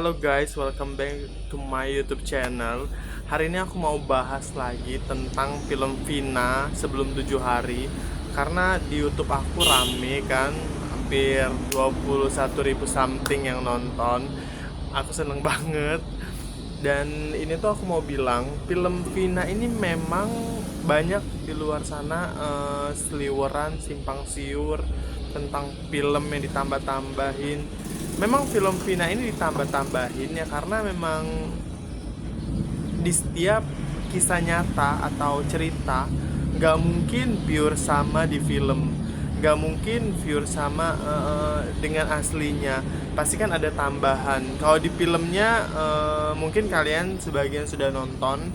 Halo guys, welcome back to my YouTube channel. Hari ini aku mau bahas lagi tentang film Vina sebelum 7 hari. Karena di YouTube aku rame kan, hampir 21.000 something yang nonton. Aku seneng banget. Dan ini tuh aku mau bilang, film Vina ini memang banyak di luar sana seliweran, simpang siur tentang film yang ditambah-tambahin. Memang film Vina ini ditambah-tambahin ya karena memang di setiap kisah nyata atau cerita nggak mungkin pure sama di film, nggak mungkin pure sama dengan aslinya, pasti kan ada tambahan. Kalau di filmnya mungkin kalian sebagian sudah nonton,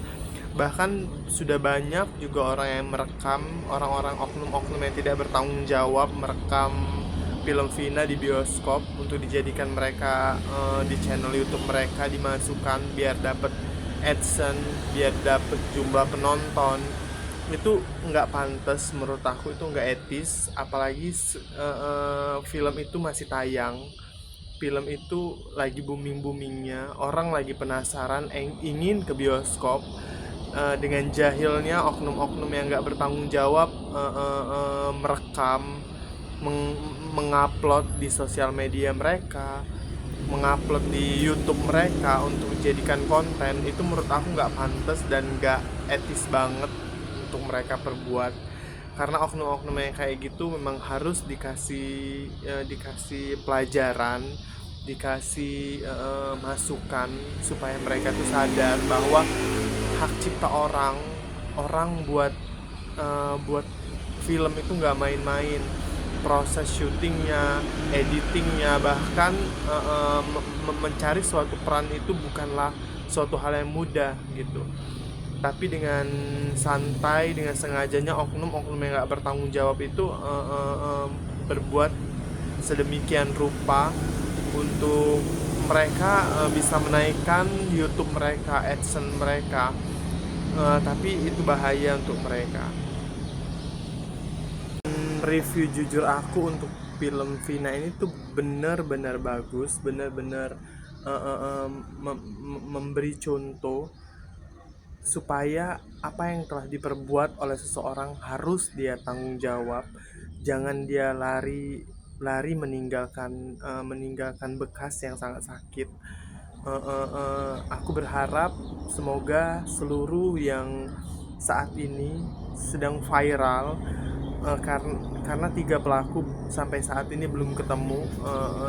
bahkan sudah banyak juga orang yang merekam, orang-orang oknum-oknum yang tidak bertanggung jawab merekam film Vina di bioskop untuk dijadikan mereka di channel YouTube mereka, dimasukkan biar dapat AdSense, biar dapat jumlah penonton. Itu nggak pantas menurut aku, itu nggak etis. Apalagi film itu masih tayang, film itu lagi booming boomingnya, orang lagi penasaran, ingin ke bioskop. Dengan jahilnya oknum-oknum yang nggak bertanggung jawab merekam, mengupload di sosial media mereka, mengupload di YouTube mereka untuk dijadikan konten. Itu menurut aku nggak pantas dan nggak etis banget untuk mereka perbuat. Karena oknum-oknum yang kayak gitu memang harus dikasih pelajaran, dikasih masukan supaya mereka tuh sadar bahwa hak cipta orang, orang buat film itu nggak main-main. Proses syutingnya, editingnya, bahkan mencari suatu peran itu bukanlah suatu hal yang mudah gitu. Tapi dengan santai, dengan sengajanya oknum-oknum yang nggak bertanggung jawab itu berbuat sedemikian rupa untuk mereka bisa menaikkan YouTube mereka, AdSense mereka. Tapi itu bahaya untuk mereka. Review jujur aku untuk film Vina ini tuh benar-benar bagus, benar-benar memberi contoh supaya apa yang telah diperbuat oleh seseorang harus dia tanggung jawab. Jangan dia lari meninggalkan bekas yang sangat sakit. Aku berharap semoga seluruh yang saat ini sedang viral, karena tiga pelaku sampai saat ini belum ketemu.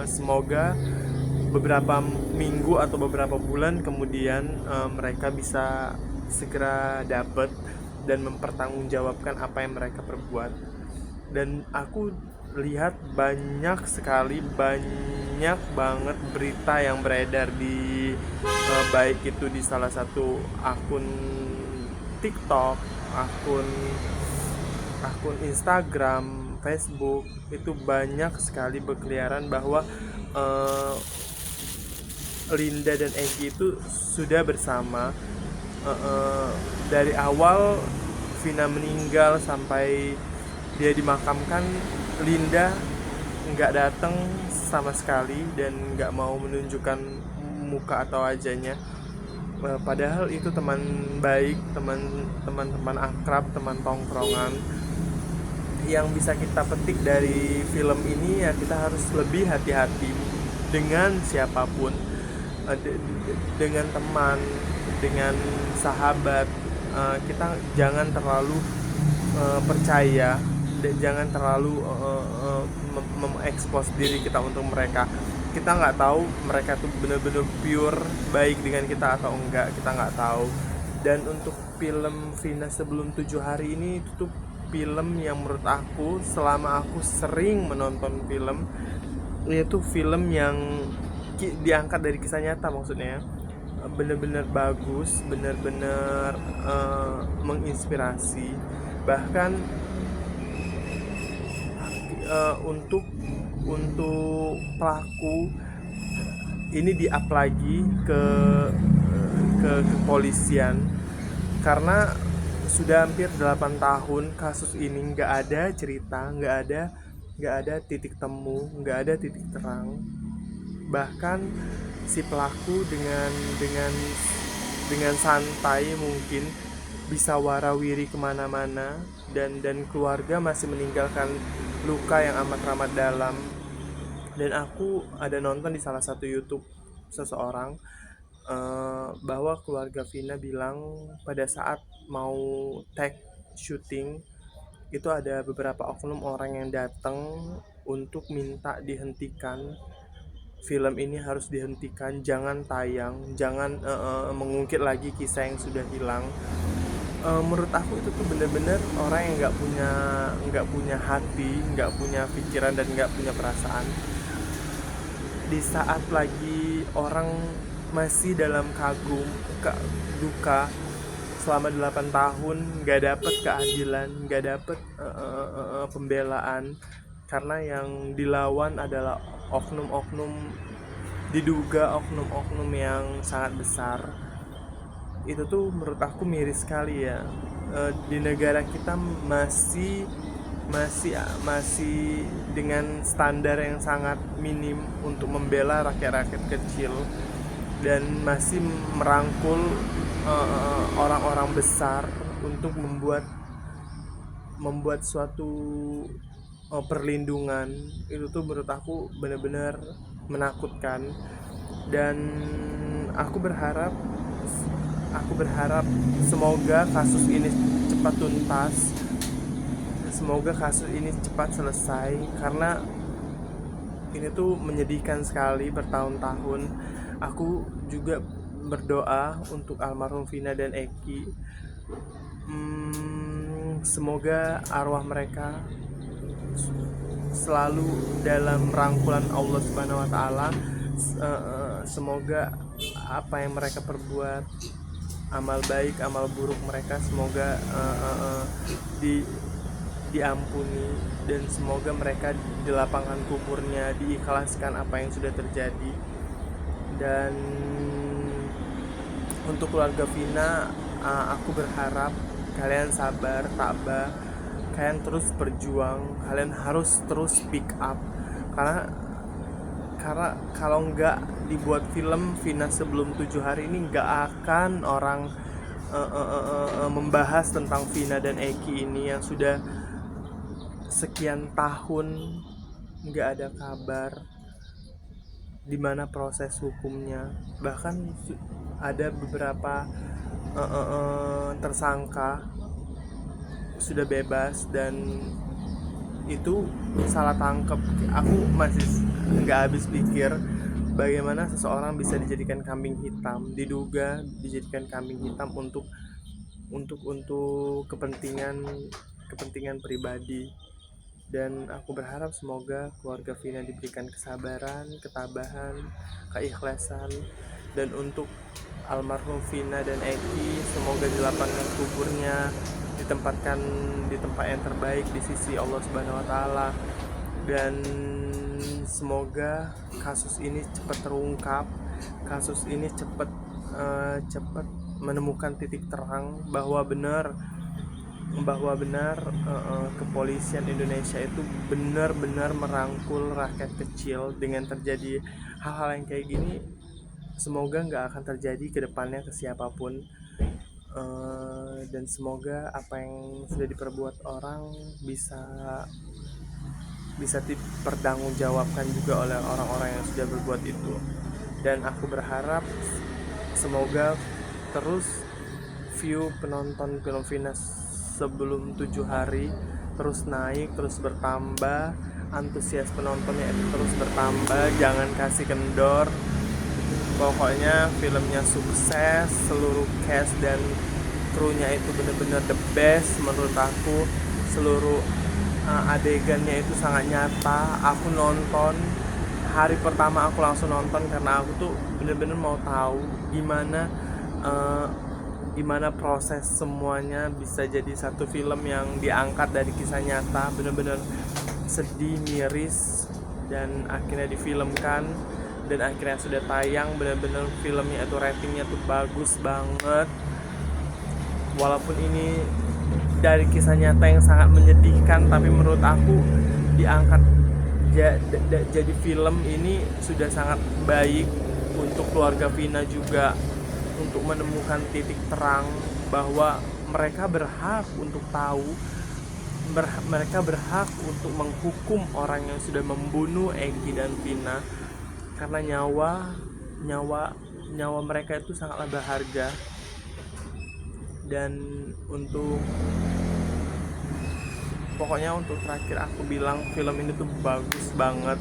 Semoga beberapa minggu atau beberapa bulan kemudian mereka bisa segera dapat dan mempertanggungjawabkan apa yang mereka perbuat. Dan aku lihat banyak sekali, banyak banget berita yang beredar di baik itu di salah satu akun TikTok, akun akun Instagram, Facebook, itu banyak sekali berkeliaran bahwa uh, Linda dan Egi itu sudah bersama. Dari awal Vina meninggal sampai dia dimakamkan, Linda nggak datang sama sekali dan nggak mau menunjukkan muka atau wajahnya. Padahal itu teman baik, teman-teman akrab, teman tongkrongan. Yang bisa kita petik dari film ini ya, kita harus lebih hati-hati dengan siapapun, dengan teman, dengan sahabat. Kita jangan terlalu percaya, jangan terlalu mengekspos diri kita untuk mereka. Kita nggak tahu mereka tuh benar-benar pure baik dengan kita atau enggak, kita nggak tahu. Dan untuk film Vina sebelum 7 hari ini, itu tuh film yang menurut aku, selama aku sering menonton film, itu film yang diangkat dari kisah nyata, maksudnya bener-bener bagus, bener-bener menginspirasi. Bahkan untuk pelaku ini di-up lagi ke kepolisian karena sudah hampir 8 tahun kasus ini nggak ada cerita, nggak ada titik temu, nggak ada titik terang. Bahkan si pelaku dengan santai mungkin bisa warawiri kemana-mana, dan keluarga masih meninggalkan luka yang amat dalam. Dan aku ada nonton di salah satu YouTube seseorang, bahwa keluarga Vina bilang pada saat mau take syuting itu ada beberapa oknum orang yang datang untuk minta dihentikan film ini, harus dihentikan, jangan tayang, jangan mengungkit lagi kisah yang sudah hilang. Menurut aku itu tuh bener-bener orang yang nggak punya hati, nggak punya pikiran, dan nggak punya perasaan. Di saat lagi orang masih dalam kagum duka selama 8 tahun, nggak dapet keadilan, nggak dapet pembelaan, karena yang dilawan adalah oknum-oknum, diduga oknum-oknum yang sangat besar. Itu tuh menurut aku miris sekali ya. Di negara kita masih masih dengan standar yang sangat minim untuk membela rakyat-rakyat kecil, dan masih merangkul orang-orang besar untuk membuat suatu perlindungan. Itu tuh menurut aku benar-benar menakutkan. Dan aku berharap semoga kasus ini cepat tuntas, semoga kasus ini cepat selesai, karena ini tuh menyedihkan sekali bertahun-tahun. Aku juga berdoa untuk almarhum Vina dan Eki. Semoga arwah mereka selalu dalam rangkulan Allah Subhanahu wa taala. Semoga apa yang mereka perbuat, amal baik, amal buruk mereka, semoga diampuni, dan semoga mereka di lapangan kuburnya diikhlaskan apa yang sudah terjadi. Dan untuk keluarga Vina, aku berharap kalian sabar, tabah, kalian terus berjuang, kalian harus terus speak up, karena kalau nggak dibuat film Vina sebelum 7 hari ini, nggak akan orang membahas tentang Vina dan Eki ini yang sudah sekian tahun nggak ada kabar di mana proses hukumnya. Bahkan ada beberapa tersangka sudah bebas, dan itu salah tangkap. Aku masih nggak habis pikir bagaimana seseorang bisa dijadikan kambing hitam, diduga dijadikan kambing hitam untuk kepentingan pribadi. Dan aku berharap semoga keluarga Vina diberikan kesabaran, ketabahan, keikhlasan. Dan untuk almarhum Vina dan Eki, semoga dilapangkan kuburnya, ditempatkan di tempat yang terbaik di sisi Allah Subhanahu wa taala. Dan semoga kasus ini cepat terungkap, kasus ini cepat menemukan titik terang bahwa benar kepolisian Indonesia itu benar-benar merangkul rakyat kecil. Dengan terjadi hal-hal yang kayak gini, semoga nggak akan terjadi ke depannya ke siapapun. Dan semoga apa yang sudah diperbuat orang bisa dipertanggungjawabkan juga oleh orang-orang yang sudah berbuat itu. Dan aku berharap semoga terus view penonton film Vina sebelum 7 hari terus naik, terus bertambah, antusias penontonnya itu terus bertambah, jangan kasih kendor. Pokoknya filmnya sukses, seluruh cast dan krunya itu benar-benar the best menurut aku. Seluruh adegannya itu sangat nyata. Aku nonton hari pertama, aku langsung nonton karena aku tuh benar-benar mau tahu gimana proses semuanya bisa jadi satu film yang diangkat dari kisah nyata. Benar-benar sedih, miris, dan akhirnya difilmkan, dan akhirnya sudah tayang. Benar-benar filmnya itu ratingnya tuh bagus banget, walaupun ini dari kisah nyata yang sangat menyedihkan, tapi menurut aku diangkat Jadi film ini sudah sangat baik untuk keluarga Vina juga, untuk menemukan titik terang bahwa mereka berhak untuk tahu, mereka berhak untuk menghukum orang yang sudah membunuh Egi dan Vina, karena nyawa nyawa mereka itu sangatlah berharga. Dan pokoknya untuk terakhir aku bilang, film ini tuh bagus banget,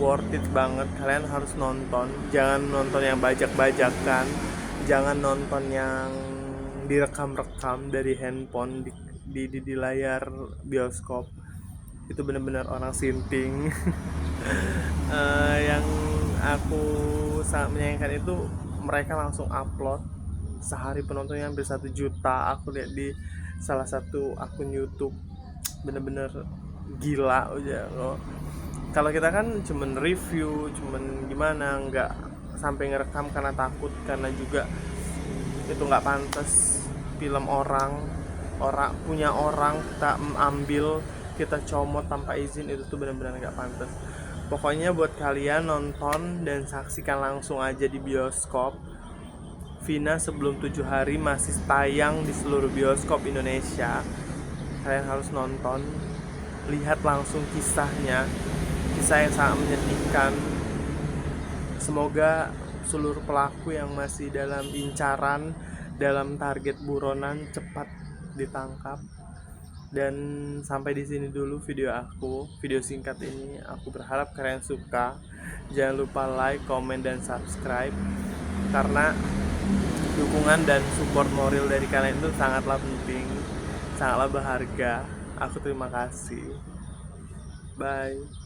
worth it banget, kalian harus nonton. Jangan nonton yang bajak-bajakan, jangan nonton yang direkam-rekam dari handphone di layar bioskop. Itu benar-benar orang sinting. Yang aku sangat menyayangkan itu mereka langsung upload, sehari penontonnya hampir 1 juta. Aku lihat di salah satu akun YouTube, bener-bener gila aja loh. Kalau kita kan cuman review, cuman gimana, nggak sampai ngerekam karena takut, karena juga itu nggak pantas. Film punya orang kita ambil, kita comot tanpa izin, itu tuh benar-benar nggak pantas. Pokoknya buat kalian nonton dan saksikan langsung aja di bioskop. Vina Sebelum 7 Hari masih tayang di seluruh bioskop Indonesia. Kalian harus nonton, lihat langsung kisahnya, kisah yang sangat menyedihkan. Semoga seluruh pelaku yang masih dalam incaran, dalam target buronan, cepat ditangkap. Dan sampai di sini dulu video singkat ini. Aku berharap kalian suka. Jangan lupa like, comment, dan subscribe, karena dukungan dan support moral dari kalian itu sangatlah penting, sangatlah berharga. Aku terima kasih. Bye.